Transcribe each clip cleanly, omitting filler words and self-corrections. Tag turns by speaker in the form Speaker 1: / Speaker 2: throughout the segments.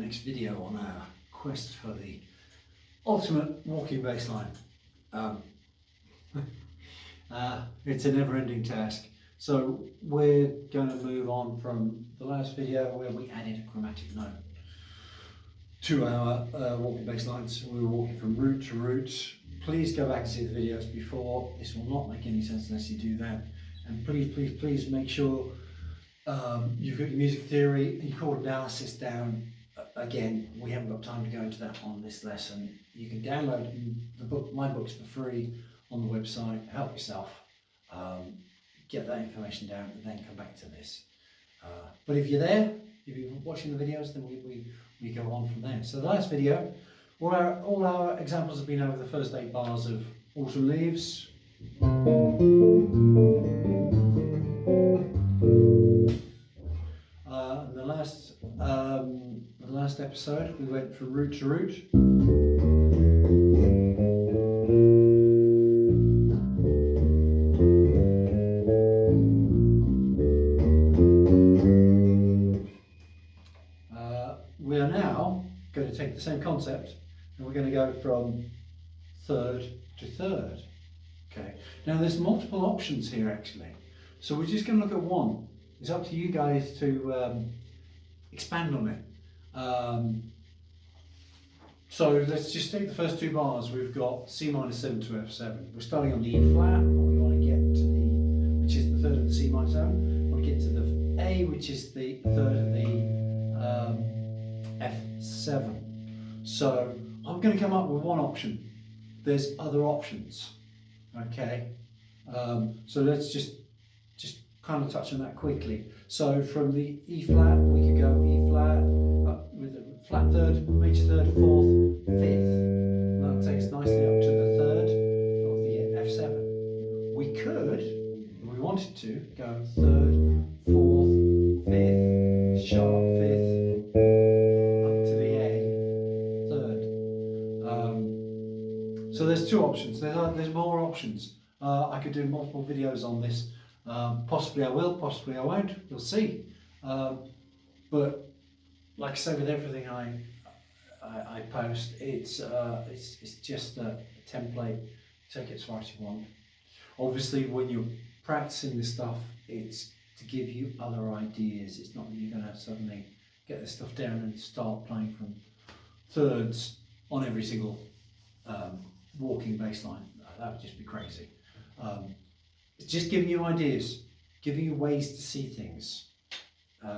Speaker 1: next video on our quest for the ultimate walking bass line. It's a never-ending task. So we're going to move on from the last video where we added a chromatic note to our walking bass lines. We were walking from root to root. Please go back and see the videos before. This will not make any sense unless you do that. And please make sure you've got your music theory and your chord analysis down. Again, we haven't got time to go into that on this lesson. You can download my books for free on the website. Help yourself. Get that information down and then come back to this. But if you're there, if you're watching the videos, then we go on from there. So the last video, all our examples have been over the first 8 bars of Autumn Leaves. The last episode, we went from root to root. We are now going to take the same concept and we're going to go from third to third. Okay. Now there's multiple options here actually, so we're just going to look at one. It's up to you guys to expand on it. So let's just take the first 2 bars. We've got C minor 7 to F7. We're starting on the E flat, and we want to get to the, which is the third of the C minor 7. We want to get to the A, which is the third of the F7. So I'm going to come up with one option. There's other options. Okay. So let's just kind of touch on that quickly. So from the E flat, we could go E flat up with a flat third, major third, 4th, 5th. And that takes nicely up to the third of the F7. We could, if we wanted to, go 3rd, 4th, 5th, sharp 5th, up to the A, 3rd. So there's 2 options. There's more options. I could do multiple videos on this. Possibly I will, possibly I won't, we'll see. But like I say, with everything I post, it's just a template. Take it as far as you want. Obviously, when you're practicing this stuff, it's to give you other ideas. It's not that you're going to suddenly get this stuff down and start playing from thirds on every single walking bass line. That would just be crazy. It's just giving you ideas, giving you ways to see things,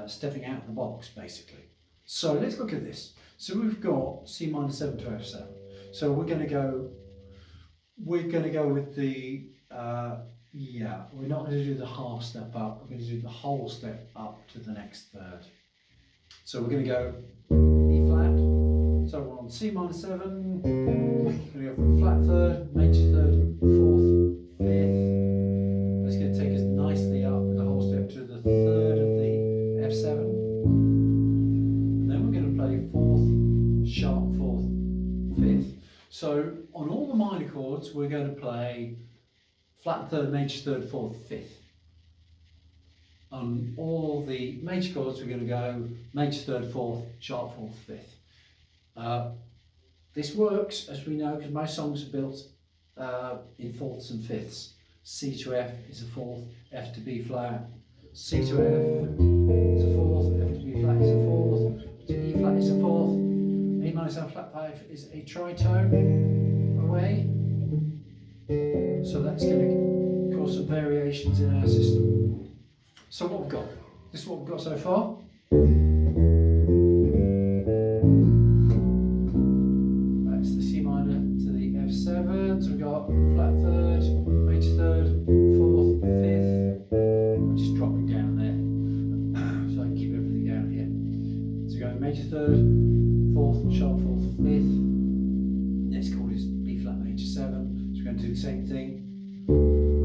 Speaker 1: stepping out of the box, basically. So let's look at this. So we've got C minor 7 to F7. So we're going to go with the, we're not going to do the half step up, we're going to do the whole step up to the next third. So we're going to go E flat, so we're on C minor 7, we're going to go from flat third, major third, 4th, 5th. It's going to take us nicely up with the whole step to the 3rd of the F7. And then we're going to play 4th, sharp 4th, 5th. So on all the minor chords, we're going to play flat 3rd, major 3rd, 4th, 5th. On all the major chords, we're going to go major 3rd, 4th, sharp 4th, 5th. This works, as we know, because most songs are built in 4ths and 5ths. C to F is a 4th, F to B flat, C to F is a 4th, F to B flat is a 4th, to E flat is a 4th, A minor 7 flat 5 is a tritone away. So that's going to cause some variations in our system. So what we've got, this is what we've got so far. That's the C minor to the F7, so we've got flat 3rd, major 3rd, 4th, 5th. I'm just dropping down there so I can keep everything down here. So we're going major 3rd, 4th, sharp 4th, 5th. Next chord is B flat major 7. So we're going to do the same thing.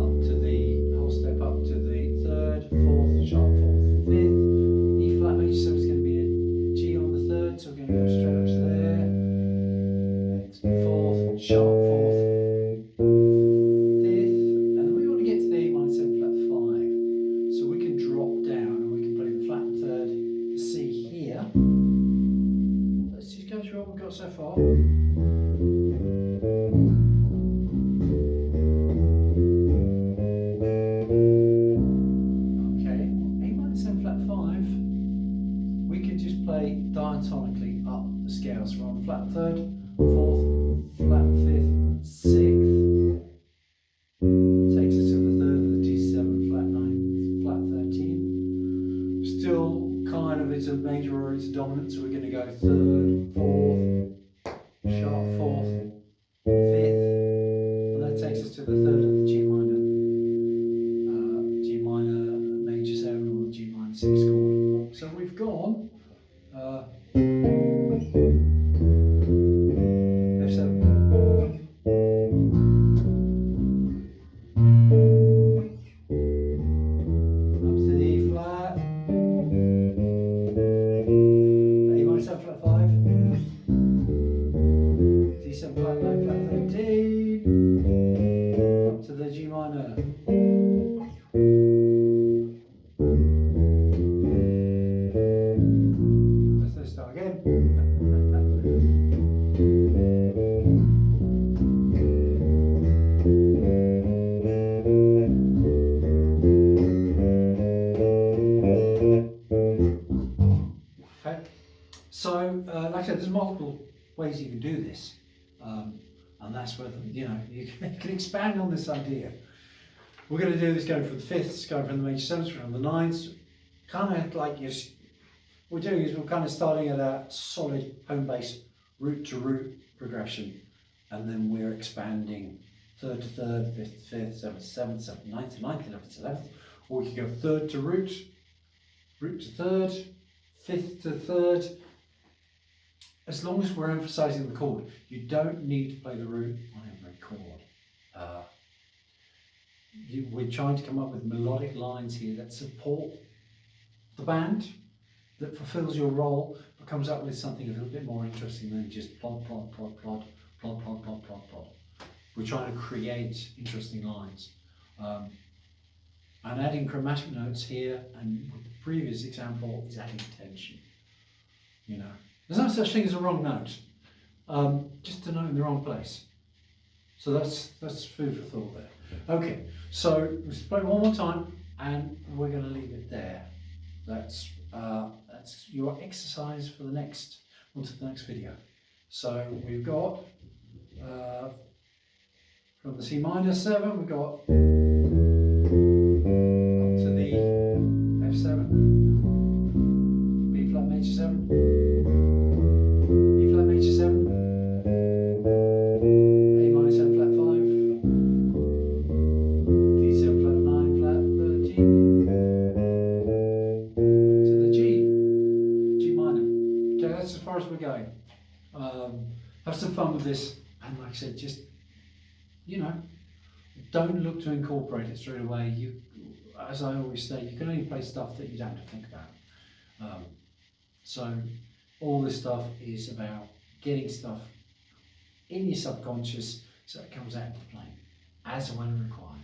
Speaker 1: Up to the whole step up to the 3rd, 4th, sharp 4th, 5th. E flat major 7 takes us to the third of the D7 flat 9, flat 13. Still kind of, it's a major or it's a dominant, so we're going to go third, fourth, sharp fourth, fifth, and that takes us to the third of the G minor major 7 or the G minor 6 chord. So we've gone F7, up to the E flat, A minor 7 flat 5, D7 flat 9 flat 13, up to the G minor. Let's start again. Okay, so like I said, there's multiple ways you can do this, and that's where you can expand on this idea. We're going to do this going from the fifths, going from the major sevenths, from the ninths, kind of like what we're doing is we're kind of starting at a solid home base, root to root progression, and then we're expanding third to third, fifth to fifth, seventh to seventh, seventh to ninth to ninth, 11th to 11th, or we could go third to root, root to third, fifth to third. As long as we're emphasizing the chord, you don't need to play the root on every chord. We're trying to come up with melodic lines here that support the band, that fulfills your role, but comes up with something a little bit more interesting than just plod, plod, plod, plod, plod, plod, plod, plod, plod. We're trying to create interesting lines. And adding chromatic notes here, and with the previous example, is adding tension. There's no such thing as a wrong note, just a note in the wrong place. So that's food for thought there. Okay, so let's play one more time, and we're going to leave it there. That's your exercise for the next video. So we've got from the C minor 7, we've got up to the F7, B flat major 7, E flat major 7, A minor 7 flat 5, D7 flat 9 flat 13, to the G minor. Okay, that's as far as we're going. Have some fun with this, and like I said, just don't look to incorporate it straight away. As I always say, you can only play stuff that you don't have to think about. So all this stuff is about getting stuff in your subconscious so it comes out to the plane as and when required.